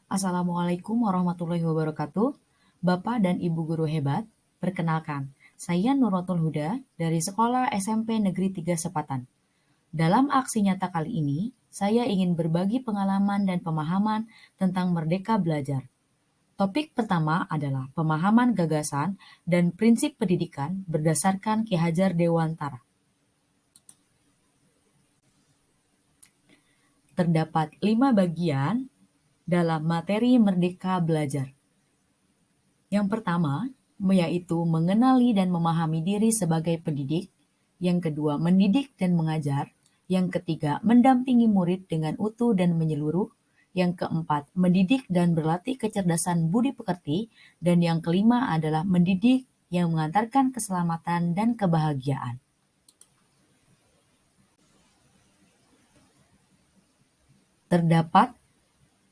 Assalamualaikum warahmatullahi wabarakatuh. Bapak dan Ibu guru hebat, perkenalkan, saya Nuratul Huda dari Sekolah SMP Negeri 3 Sepatan. Dalam aksi nyata kali ini, saya ingin berbagi pengalaman dan pemahaman tentang merdeka belajar. Topik pertama adalah pemahaman gagasan dan prinsip pendidikan berdasarkan Ki Hajar Dewantara. Terdapat 5 bagian dalam materi Merdeka Belajar. Yang pertama, yaitu mengenali dan memahami diri sebagai pendidik. Yang kedua, mendidik dan mengajar. Yang ketiga, mendampingi murid dengan utuh dan menyeluruh. Yang keempat, mendidik dan berlatih kecerdasan budi pekerti. Dan yang kelima adalah mendidik yang mengantarkan keselamatan dan kebahagiaan. Terdapat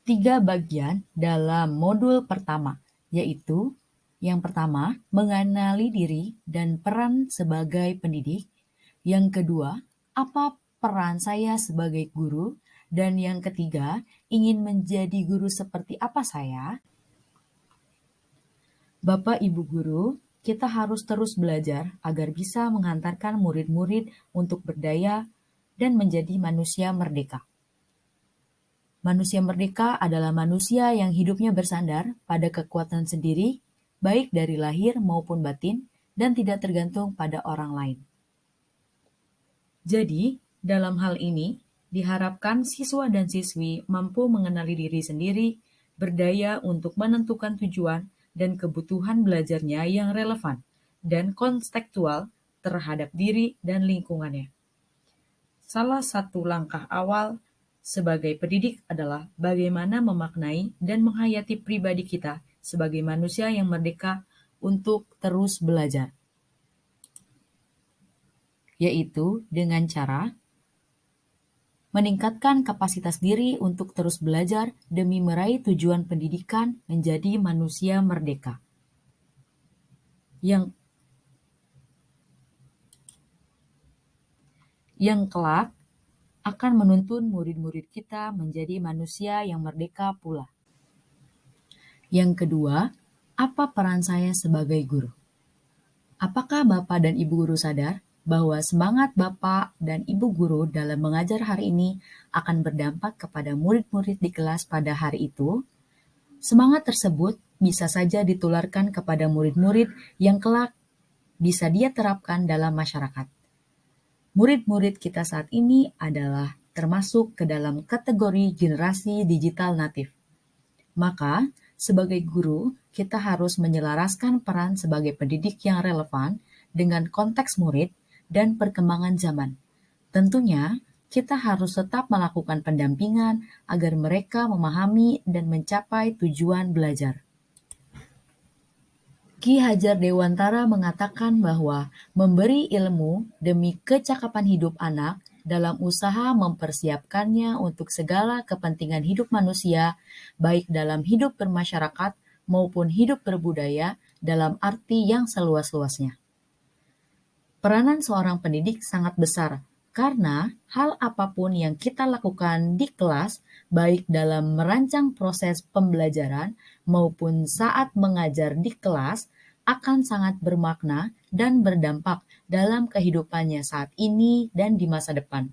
3 bagian dalam modul pertama, yaitu yang pertama, mengenali diri dan peran sebagai pendidik. Yang kedua, apa peran saya sebagai guru. Dan yang ketiga, ingin menjadi guru seperti apa saya? Bapak Ibu guru, kita harus terus belajar agar bisa menghantarkan murid-murid untuk berdaya dan menjadi manusia merdeka. Manusia merdeka adalah manusia yang hidupnya bersandar pada kekuatan sendiri, baik dari lahir maupun batin, dan tidak tergantung pada orang lain. Jadi, dalam hal ini, diharapkan siswa dan siswi mampu mengenali diri sendiri, berdaya untuk menentukan tujuan dan kebutuhan belajarnya yang relevan dan kontekstual terhadap diri dan lingkungannya. Salah satu langkah awal sebagai pendidik adalah bagaimana memaknai dan menghayati pribadi kita sebagai manusia yang merdeka untuk terus belajar, yaitu dengan cara meningkatkan kapasitas diri untuk terus belajar demi meraih tujuan pendidikan menjadi manusia merdeka. Yang kelak akan menuntun murid-murid kita menjadi manusia yang merdeka pula. Yang kedua, apa peran saya sebagai guru? Apakah Bapak dan Ibu guru sadar bahwa semangat Bapak dan Ibu guru dalam mengajar hari ini akan berdampak kepada murid-murid di kelas pada hari itu? Semangat tersebut bisa saja ditularkan kepada murid-murid yang kelak bisa dia terapkan dalam masyarakat. Murid-murid kita saat ini adalah termasuk ke dalam kategori generasi digital natif. Maka, sebagai guru, kita harus menyelaraskan peran sebagai pendidik yang relevan dengan konteks murid dan perkembangan zaman. Tentunya, kita harus tetap melakukan pendampingan agar mereka memahami dan mencapai tujuan belajar. Ki Hajar Dewantara mengatakan bahwa memberi ilmu demi kecakapan hidup anak dalam usaha mempersiapkannya untuk segala kepentingan hidup manusia, baik dalam hidup bermasyarakat maupun hidup berbudaya dalam arti yang seluas-luasnya. Peranan seorang pendidik sangat besar, karena hal apapun yang kita lakukan di kelas, baik dalam merancang proses pembelajaran maupun saat mengajar di kelas, akan sangat bermakna dan berdampak dalam kehidupannya saat ini dan di masa depan,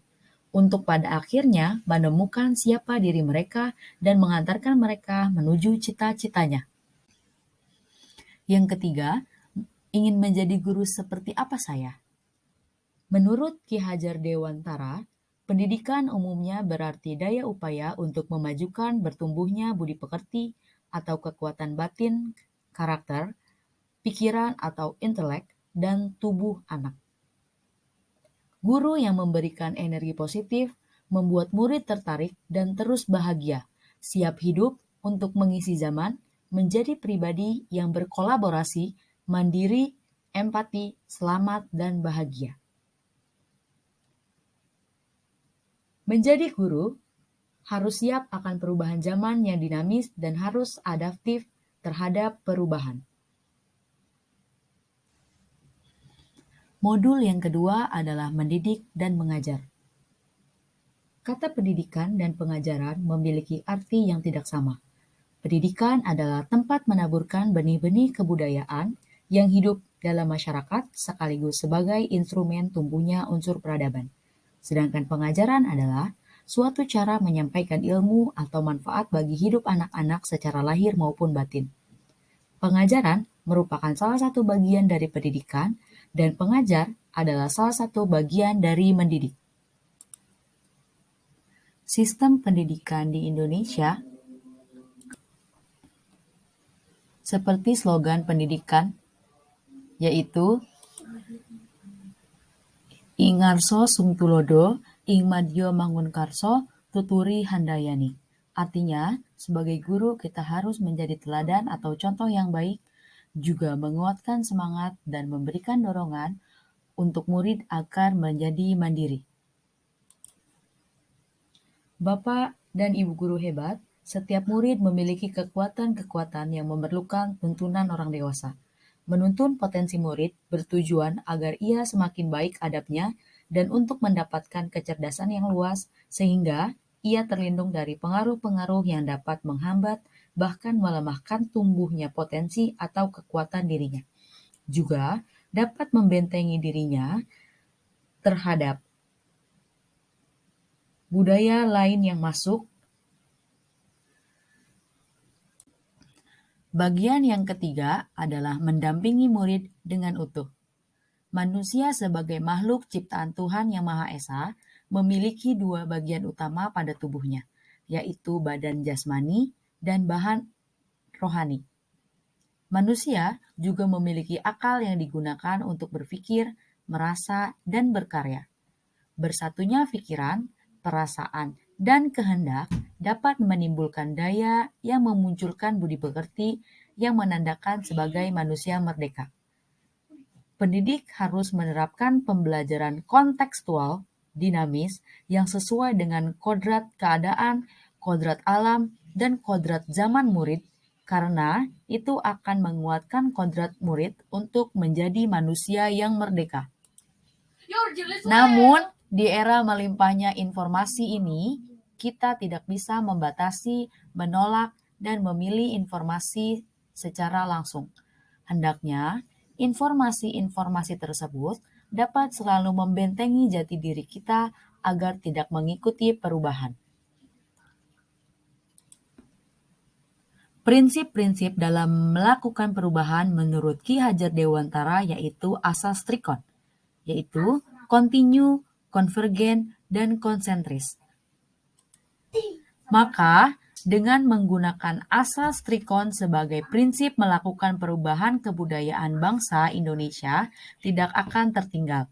untuk pada akhirnya menemukan siapa diri mereka dan mengantarkan mereka menuju cita-citanya. Yang ketiga, ingin menjadi guru seperti apa saya? Menurut Ki Hajar Dewantara, pendidikan umumnya berarti daya upaya untuk memajukan bertumbuhnya budi pekerti atau kekuatan batin, karakter, pikiran atau intelek, dan tubuh anak. Guru yang memberikan energi positif membuat murid tertarik dan terus bahagia, siap hidup untuk mengisi zaman, menjadi pribadi yang berkolaborasi, mandiri, empati, selamat, dan bahagia. Menjadi guru harus siap akan perubahan zaman yang dinamis dan harus adaptif terhadap perubahan. Modul yang kedua adalah mendidik dan mengajar. Kata pendidikan dan pengajaran memiliki arti yang tidak sama. Pendidikan adalah tempat menaburkan benih-benih kebudayaan yang hidup dalam masyarakat sekaligus sebagai instrumen tumbuhnya unsur peradaban. Sedangkan pengajaran adalah suatu cara menyampaikan ilmu atau manfaat bagi hidup anak-anak secara lahir maupun batin. Pengajaran merupakan salah satu bagian dari pendidikan, dan pengajar adalah salah satu bagian dari mendidik. Sistem pendidikan di Indonesia seperti slogan pendidikan, yaitu Ing ngarso sung tulodo, ing madya mangunkarso, tuturi handayani. Artinya, sebagai guru kita harus menjadi teladan atau contoh yang baik, juga menguatkan semangat dan memberikan dorongan untuk murid agar menjadi mandiri. Bapak dan Ibu guru hebat, setiap murid memiliki kekuatan-kekuatan yang memerlukan tuntunan orang dewasa. Menuntun potensi murid bertujuan agar ia semakin baik adabnya dan untuk mendapatkan kecerdasan yang luas sehingga ia terlindung dari pengaruh-pengaruh yang dapat menghambat bahkan melemahkan tumbuhnya potensi atau kekuatan dirinya. Juga dapat membentengi dirinya terhadap budaya lain yang masuk. Bagian yang ketiga adalah mendampingi murid dengan utuh. Manusia sebagai makhluk ciptaan Tuhan Yang Maha Esa memiliki dua bagian utama pada tubuhnya, yaitu badan jasmani dan bahan rohani. Manusia juga memiliki akal yang digunakan untuk berpikir, merasa, dan berkarya. Bersatunya pikiran, perasaan, dan kehendak dapat menimbulkan daya yang memunculkan budi pekerti yang menandakan sebagai manusia merdeka. Pendidik harus menerapkan pembelajaran kontekstual, dinamis, yang sesuai dengan kodrat keadaan, kodrat alam, dan kodrat zaman murid, karena itu akan menguatkan kodrat murid untuk menjadi manusia yang merdeka. Namun, di era melimpahnya informasi ini, kita tidak bisa membatasi, menolak, dan memilih informasi secara langsung. Hendaknya, informasi-informasi tersebut dapat selalu membentengi jati diri kita agar tidak mengikuti perubahan. Prinsip-prinsip dalam melakukan perubahan menurut Ki Hajar Dewantara yaitu asas trikon, yaitu kontinu, konvergen, dan konsentris. Maka, dengan menggunakan asas trikon sebagai prinsip melakukan perubahan kebudayaan bangsa Indonesia tidak akan tertinggal.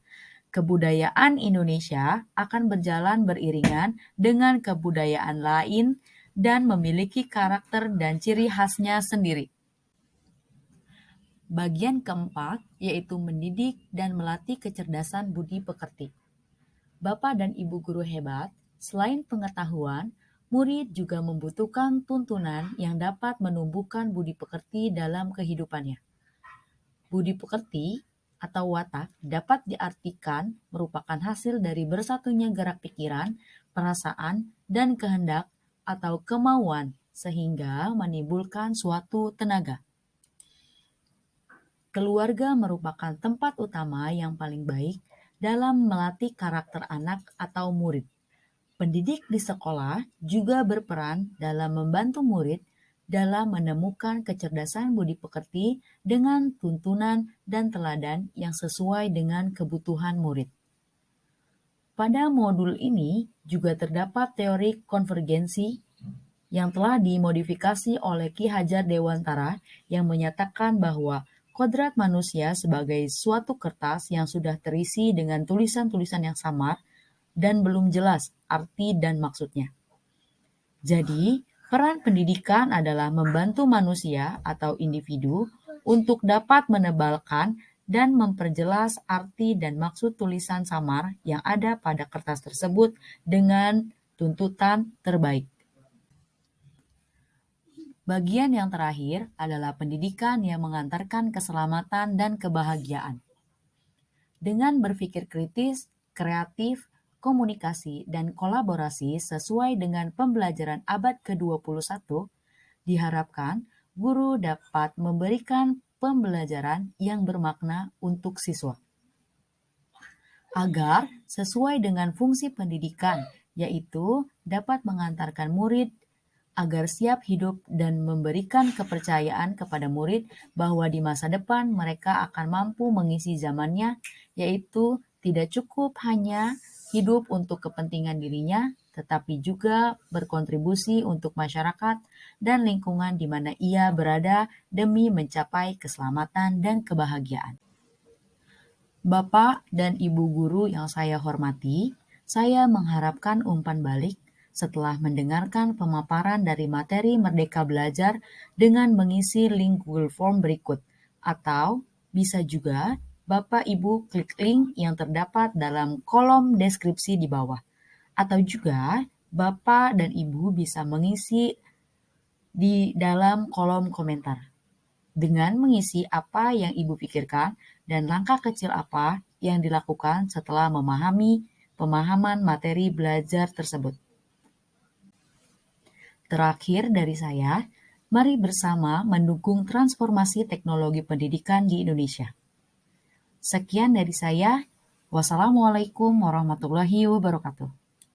Kebudayaan Indonesia akan berjalan beriringan dengan kebudayaan lain dan memiliki karakter dan ciri khasnya sendiri. Bagian keempat yaitu mendidik dan melatih kecerdasan budi pekerti. Bapak dan Ibu guru hebat, selain pengetahuan, murid juga membutuhkan tuntunan yang dapat menumbuhkan budi pekerti dalam kehidupannya. Budi pekerti atau watak dapat diartikan merupakan hasil dari bersatunya gerak pikiran, perasaan, dan kehendak atau kemauan sehingga menimbulkan suatu tenaga. Keluarga merupakan tempat utama yang paling baik dalam melatih karakter anak atau murid. Pendidik di sekolah juga berperan dalam membantu murid dalam menemukan kecerdasan budi pekerti dengan tuntunan dan teladan yang sesuai dengan kebutuhan murid. Pada modul ini juga terdapat teori konvergensi yang telah dimodifikasi oleh Ki Hajar Dewantara yang menyatakan bahwa kodrat manusia sebagai suatu kertas yang sudah terisi dengan tulisan-tulisan yang samar dan belum jelas arti dan maksudnya. Jadi, peran pendidikan adalah membantu manusia atau individu untuk dapat menebalkan dan memperjelas arti dan maksud tulisan samar yang ada pada kertas tersebut dengan tuntutan terbaik. Bagian yang terakhir adalah pendidikan yang mengantarkan keselamatan dan kebahagiaan. Dengan berpikir kritis, kreatif, komunikasi, dan kolaborasi sesuai dengan pembelajaran abad ke-21, Diharapkan guru dapat memberikan pembelajaran yang bermakna untuk siswa agar sesuai dengan fungsi pendidikan, yaitu dapat mengantarkan murid agar siap hidup dan memberikan kepercayaan kepada murid bahwa di masa depan mereka akan mampu mengisi zamannya, yaitu tidak cukup hanya hidup untuk kepentingan dirinya, tetapi juga berkontribusi untuk masyarakat dan lingkungan di mana ia berada demi mencapai keselamatan dan kebahagiaan. Bapak dan Ibu guru yang saya hormati, saya mengharapkan umpan balik setelah mendengarkan pemaparan dari materi Merdeka Belajar dengan mengisi link Google Form berikut. Atau bisa juga Bapak Ibu klik link yang terdapat dalam kolom deskripsi di bawah. Atau juga Bapak dan Ibu bisa mengisi di dalam kolom komentar dengan mengisi apa yang Ibu pikirkan dan langkah kecil apa yang dilakukan setelah memahami pemahaman materi belajar tersebut. Terakhir dari saya, mari bersama mendukung transformasi teknologi pendidikan di Indonesia. Sekian dari saya. Wassalamualaikum warahmatullahi wabarakatuh.